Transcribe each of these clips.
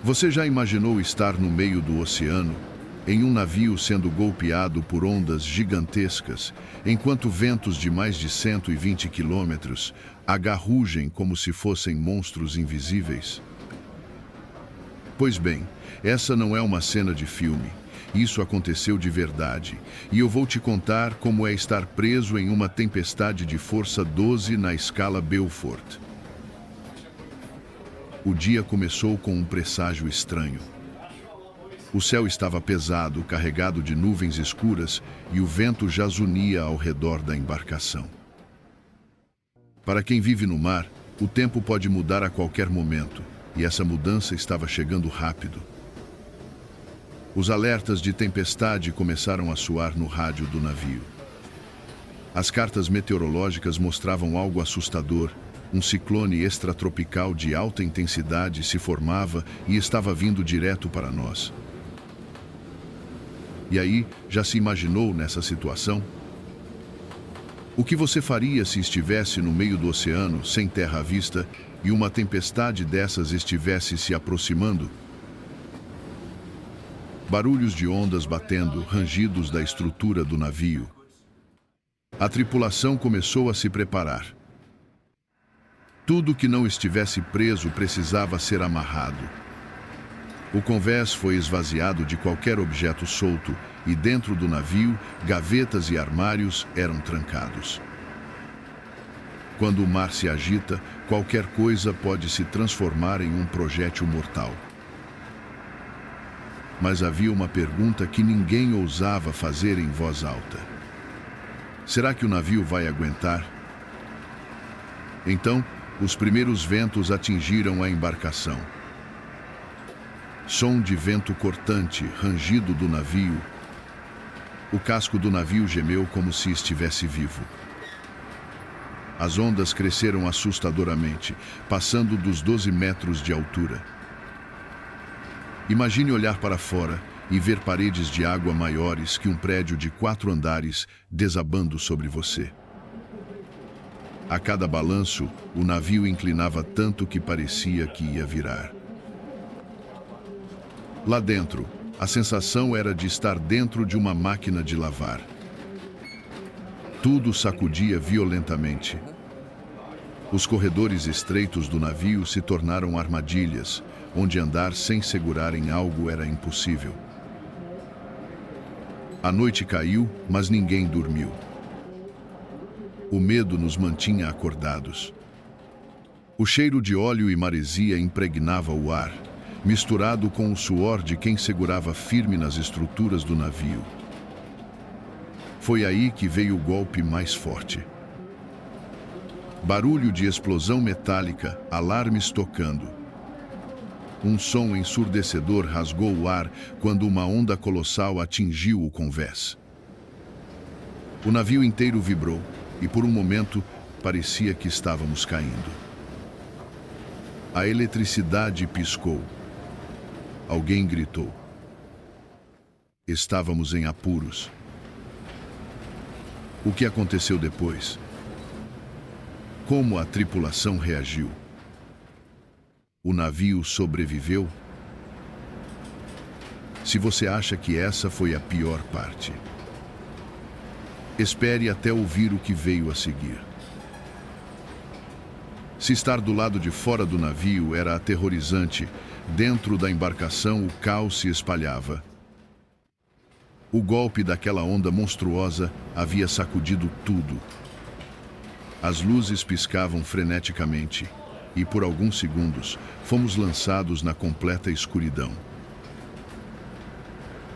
Você já imaginou estar no meio do oceano, em um navio sendo golpeado por ondas gigantescas, enquanto ventos de mais de 120 quilômetros agarrugem como se fossem monstros invisíveis? Pois bem, essa não é uma cena de filme. Isso aconteceu de verdade, e eu vou te contar como é estar preso em uma tempestade de força 12 na escala Beaufort. O dia começou com um presságio estranho. O céu estava pesado, carregado de nuvens escuras, e o vento já zunia ao redor da embarcação. Para quem vive no mar, o tempo pode mudar a qualquer momento, e essa mudança estava chegando rápido. Os alertas de tempestade começaram a soar no rádio do navio. As cartas meteorológicas mostravam algo assustador. Um ciclone extratropical de alta intensidade se formava e estava vindo direto para nós. E aí, já se imaginou nessa situação? O que você faria se estivesse no meio do oceano, sem terra à vista, e uma tempestade dessas estivesse se aproximando? Barulhos de ondas batendo, rangidos da estrutura do navio. A tripulação começou a se preparar. Tudo que não estivesse preso precisava ser amarrado. O convés foi esvaziado de qualquer objeto solto e dentro do navio, gavetas e armários eram trancados. Quando o mar se agita, qualquer coisa pode se transformar em um projétil mortal. Mas havia uma pergunta que ninguém ousava fazer em voz alta. Será que o navio vai aguentar? Então, os primeiros ventos atingiram a embarcação. Som de vento cortante, rangido do navio. O casco do navio gemeu como se estivesse vivo. As ondas cresceram assustadoramente, passando dos 12 metros de altura. Imagine olhar para fora e ver paredes de água maiores que um prédio de 4 andares desabando sobre você. A cada balanço, o navio inclinava tanto que parecia que ia virar. Lá dentro, a sensação era de estar dentro de uma máquina de lavar. Tudo sacudia violentamente. Os corredores estreitos do navio se tornaram armadilhas, onde andar sem segurar em algo era impossível. A noite caiu, mas ninguém dormiu. O medo nos mantinha acordados. O cheiro de óleo e maresia impregnava o ar, misturado com o suor de quem segurava firme nas estruturas do navio. Foi aí que veio o golpe mais forte. Barulho de explosão metálica, alarmes tocando. Um som ensurdecedor rasgou o ar quando uma onda colossal atingiu o convés. O navio inteiro vibrou e, por um momento, parecia que estávamos caindo. A eletricidade piscou. Alguém gritou. Estávamos em apuros. O que aconteceu depois? Como a tripulação reagiu? O navio sobreviveu? Se você acha que essa foi a pior parte, espere até ouvir o que veio a seguir. Se estar do lado de fora do navio era aterrorizante, dentro da embarcação o caos se espalhava. O golpe daquela onda monstruosa havia sacudido tudo. As luzes piscavam freneticamente e, por alguns segundos, fomos lançados na completa escuridão.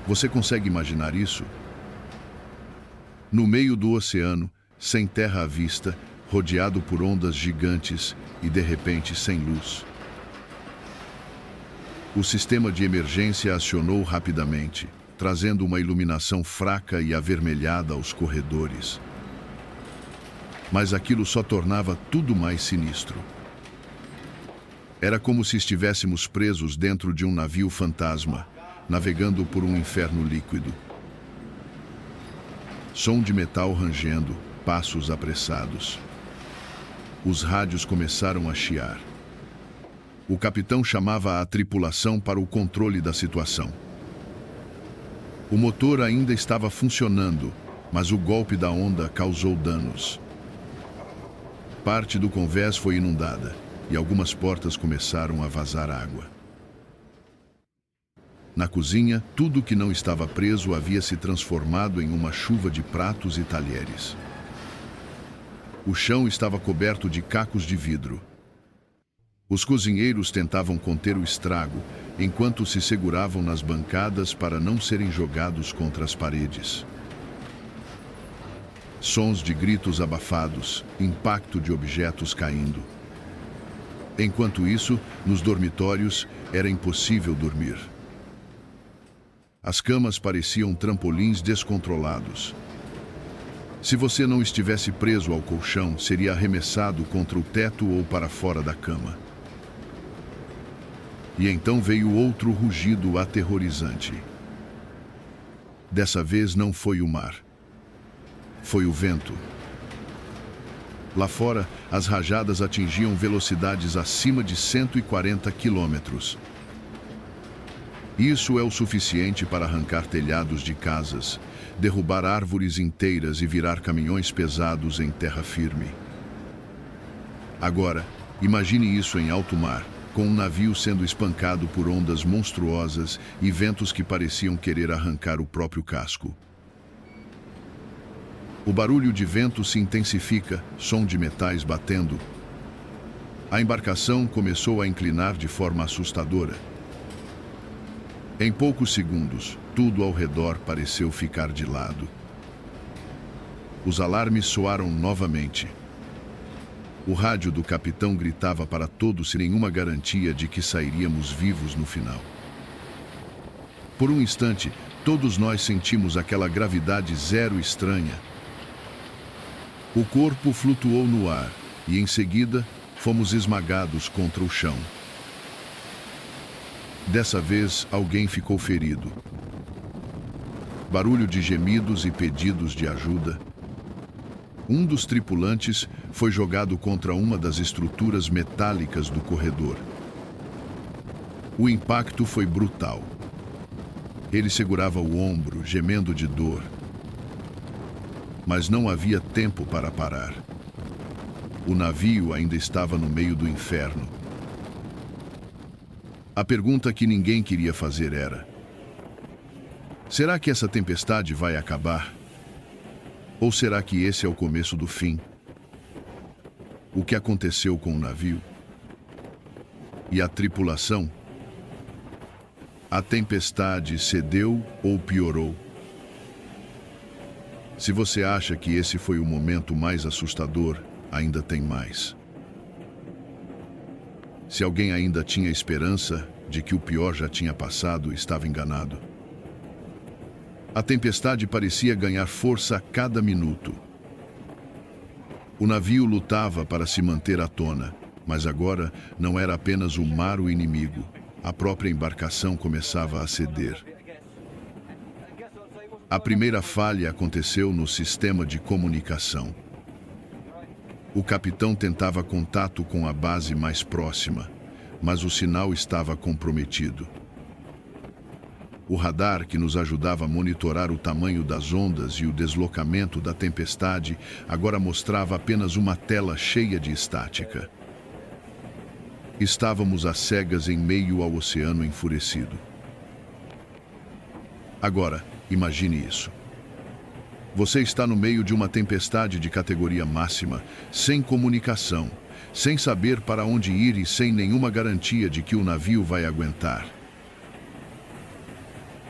Você consegue imaginar isso? No meio do oceano, sem terra à vista, rodeado por ondas gigantes e, de repente, sem luz. O sistema de emergência acionou rapidamente, trazendo uma iluminação fraca e avermelhada aos corredores. Mas aquilo só tornava tudo mais sinistro. Era como se estivéssemos presos dentro de um navio fantasma, navegando por um inferno líquido. Som de metal rangendo, passos apressados. Os rádios começaram a chiar. O capitão chamava a tripulação para o controle da situação. O motor ainda estava funcionando, mas o golpe da onda causou danos. Parte do convés foi inundada e algumas portas começaram a vazar água. Na cozinha, tudo que não estava preso havia se transformado em uma chuva de pratos e talheres. O chão estava coberto de cacos de vidro. Os cozinheiros tentavam conter o estrago, enquanto se seguravam nas bancadas para não serem jogados contra as paredes. Sons de gritos abafados, impacto de objetos caindo. Enquanto isso, nos dormitórios, era impossível dormir. As camas pareciam trampolins descontrolados. Se você não estivesse preso ao colchão, seria arremessado contra o teto ou para fora da cama. E então veio outro rugido aterrorizante. Dessa vez não foi o mar. Foi o vento. Lá fora, as rajadas atingiam velocidades acima de 140 quilômetros. Isso é o suficiente para arrancar telhados de casas, derrubar árvores inteiras e virar caminhões pesados em terra firme. Agora, imagine isso em alto mar, com um navio sendo espancado por ondas monstruosas e ventos que pareciam querer arrancar o próprio casco. O barulho de vento se intensifica, som de metais batendo. A embarcação começou a inclinar de forma assustadora. Em poucos segundos, tudo ao redor pareceu ficar de lado. Os alarmes soaram novamente. O rádio do capitão gritava para todos sem nenhuma garantia de que sairíamos vivos no final. Por um instante, todos nós sentimos aquela gravidade zero estranha. O corpo flutuou no ar e, em seguida, fomos esmagados contra o chão. Dessa vez, alguém ficou ferido. Barulho de gemidos e pedidos de ajuda. Um dos tripulantes foi jogado contra uma das estruturas metálicas do corredor. O impacto foi brutal. Ele segurava o ombro, gemendo de dor. Mas não havia tempo para parar. O navio ainda estava no meio do inferno. A pergunta que ninguém queria fazer era: será que essa tempestade vai acabar? Ou será que esse é o começo do fim? O que aconteceu com o navio? E a tripulação? A tempestade cedeu ou piorou? Se você acha que esse foi o momento mais assustador, ainda tem mais. Se alguém ainda tinha esperança de que o pior já tinha passado, estava enganado. A tempestade parecia ganhar força a cada minuto. O navio lutava para se manter à tona, mas agora não era apenas o mar o inimigo. A própria embarcação começava a ceder. A primeira falha aconteceu no sistema de comunicação. O capitão tentava contato com a base mais próxima, mas o sinal estava comprometido. O radar, que nos ajudava a monitorar o tamanho das ondas e o deslocamento da tempestade, agora mostrava apenas uma tela cheia de estática. Estávamos às cegas em meio ao oceano enfurecido. Agora, imagine isso. Você está no meio de uma tempestade de categoria máxima, sem comunicação, sem saber para onde ir e sem nenhuma garantia de que o navio vai aguentar.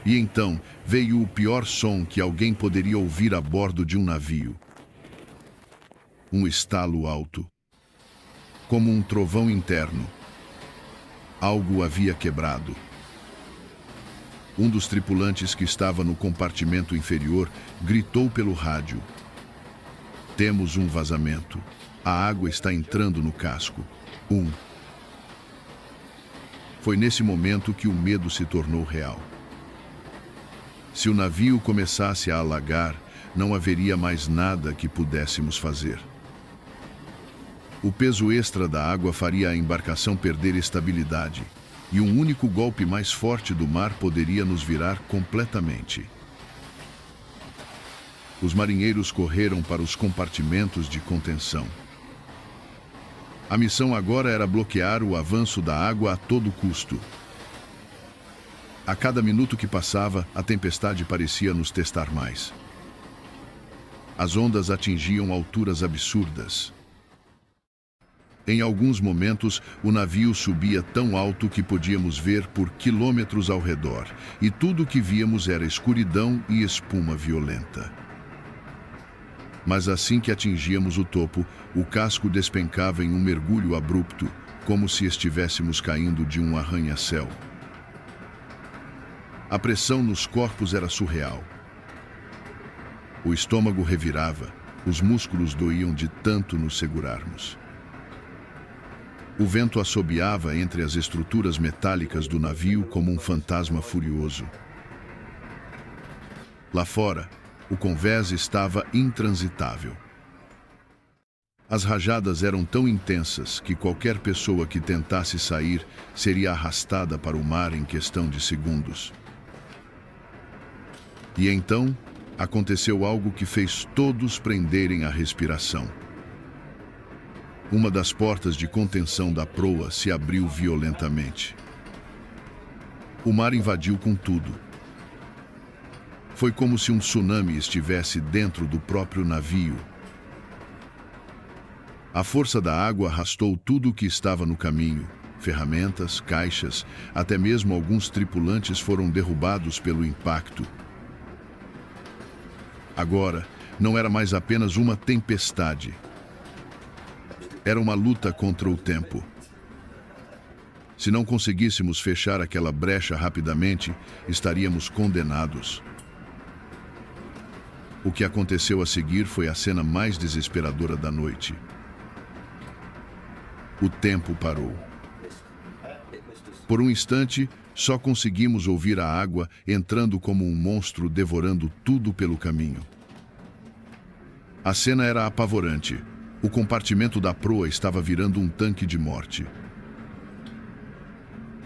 E então veio o pior som que alguém poderia ouvir a bordo de um navio. Um estalo alto. Como um trovão interno. Algo havia quebrado. Um dos tripulantes que estava no compartimento inferior gritou pelo rádio: temos um vazamento. A água está entrando no casco. Foi nesse momento que o medo se tornou real. Se o navio começasse a alagar, não haveria mais nada que pudéssemos fazer. O peso extra da água faria a embarcação perder estabilidade, e um único golpe mais forte do mar poderia nos virar completamente. Os marinheiros correram para os compartimentos de contenção. A missão agora era bloquear o avanço da água a todo custo. A cada minuto que passava, a tempestade parecia nos testar mais. As ondas atingiam alturas absurdas. Em alguns momentos, o navio subia tão alto que podíamos ver por quilômetros ao redor, e tudo o que víamos era escuridão e espuma violenta. Mas assim que atingíamos o topo, o casco despencava em um mergulho abrupto, como se estivéssemos caindo de um arranha-céu. A pressão nos corpos era surreal. O estômago revirava, os músculos doíam de tanto nos segurarmos. O vento assobiava entre as estruturas metálicas do navio como um fantasma furioso. Lá fora, o convés estava intransitável. As rajadas eram tão intensas que qualquer pessoa que tentasse sair seria arrastada para o mar em questão de segundos. E então, aconteceu algo que fez todos prenderem a respiração. Uma das portas de contenção da proa se abriu violentamente. O mar invadiu com tudo. Foi como se um tsunami estivesse dentro do próprio navio. A força da água arrastou tudo o que estava no caminho. Ferramentas, caixas, até mesmo alguns tripulantes foram derrubados pelo impacto. Agora, não era mais apenas uma tempestade. Era uma luta contra o tempo. Se não conseguíssemos fechar aquela brecha rapidamente, estaríamos condenados. O que aconteceu a seguir foi a cena mais desesperadora da noite. O tempo parou. Por um instante, só conseguimos ouvir a água entrando como um monstro devorando tudo pelo caminho. A cena era apavorante. O compartimento da proa estava virando um tanque de morte.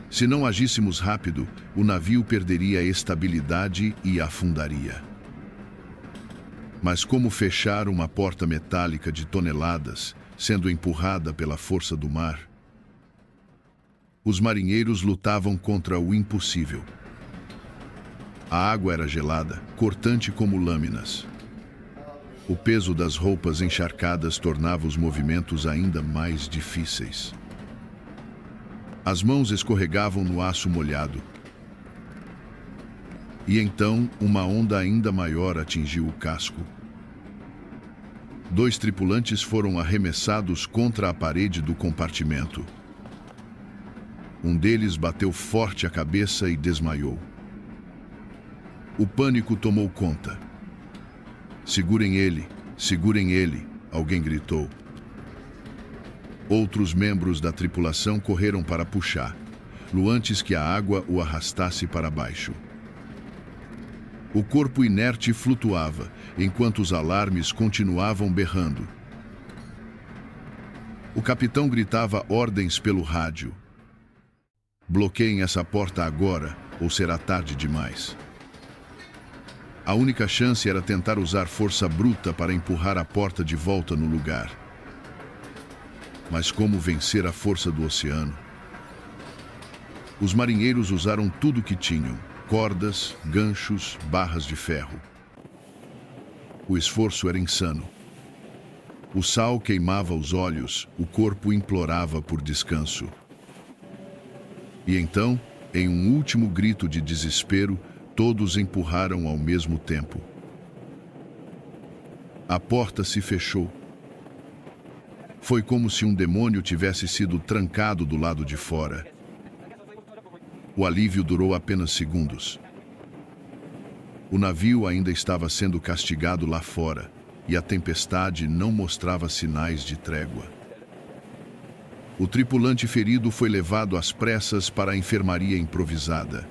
Se não agíssemos rápido, o navio perderia a estabilidade e afundaria. Mas como fechar uma porta metálica de toneladas, sendo empurrada pela força do mar? Os marinheiros lutavam contra o impossível. A água era gelada, cortante como lâminas. O peso das roupas encharcadas tornava os movimentos ainda mais difíceis. As mãos escorregavam no aço molhado. E então, uma onda ainda maior atingiu o casco. 2 tripulantes foram arremessados contra a parede do compartimento. Um deles bateu forte a cabeça e desmaiou. O pânico tomou conta. Segurem ele, alguém gritou. Outros membros da tripulação correram para puxá-lo antes que a água o arrastasse para baixo. O corpo inerte flutuava, enquanto os alarmes continuavam berrando. O capitão gritava ordens pelo rádio. Bloqueiem essa porta agora, ou será tarde demais. A única chance era tentar usar força bruta para empurrar a porta de volta no lugar. Mas como vencer a força do oceano? Os marinheiros usaram tudo o que tinham: cordas, ganchos, barras de ferro. O esforço era insano. O sal queimava os olhos, o corpo implorava por descanso. E então, em um último grito de desespero, todos empurraram ao mesmo tempo. A porta se fechou. Foi como se um demônio tivesse sido trancado do lado de fora. O alívio durou apenas segundos. O navio ainda estava sendo castigado lá fora, e a tempestade não mostrava sinais de trégua. O tripulante ferido foi levado às pressas para a enfermaria improvisada.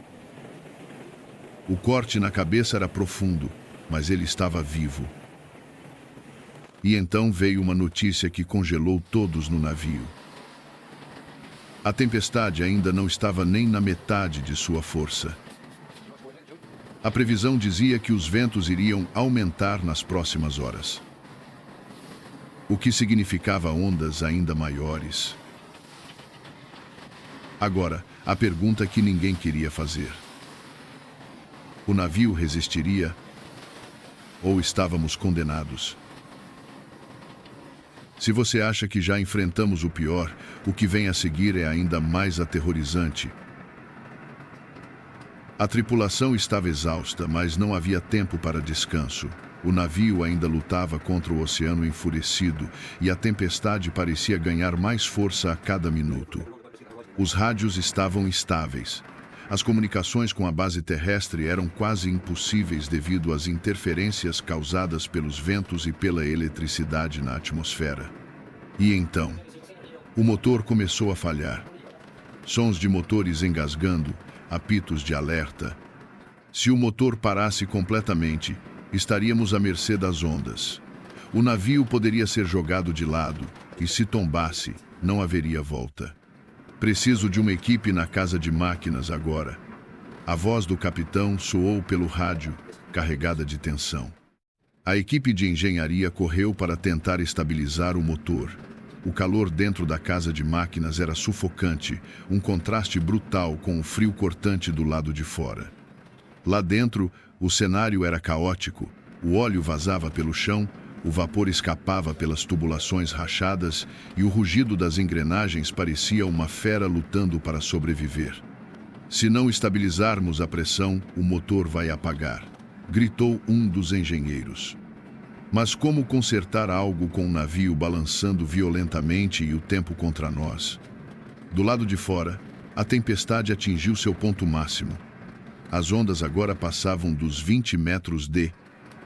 O corte na cabeça era profundo, mas ele estava vivo. E então veio uma notícia que congelou todos no navio. A tempestade ainda não estava nem na metade de sua força. A previsão dizia que os ventos iriam aumentar nas próximas horas, o que significava ondas ainda maiores. Agora, a pergunta que ninguém queria fazer: o navio resistiria ou estávamos condenados? Se você acha que já enfrentamos o pior, o que vem a seguir é ainda mais aterrorizante. A tripulação estava exausta, mas não havia tempo para descanso. O navio ainda lutava contra o oceano enfurecido e a tempestade parecia ganhar mais força a cada minuto. Os rádios estavam instáveis. As comunicações com a base terrestre eram quase impossíveis devido às interferências causadas pelos ventos e pela eletricidade na atmosfera. E então, o motor começou a falhar. Sons de motores engasgando, apitos de alerta. Se o motor parasse completamente, estaríamos à mercê das ondas. O navio poderia ser jogado de lado, e se tombasse, não haveria volta. Preciso de uma equipe na casa de máquinas agora. A voz do capitão soou pelo rádio, carregada de tensão. A equipe de engenharia correu para tentar estabilizar o motor. O calor dentro da casa de máquinas era sufocante, um contraste brutal com o frio cortante do lado de fora. Lá dentro, o cenário era caótico. O óleo vazava pelo chão, o vapor escapava pelas tubulações rachadas e o rugido das engrenagens parecia uma fera lutando para sobreviver. Se não estabilizarmos a pressão, o motor vai apagar, gritou um dos engenheiros. Mas como consertar algo com o navio balançando violentamente e o tempo contra nós? Do lado de fora, a tempestade atingiu seu ponto máximo. As ondas agora passavam dos 20 metros de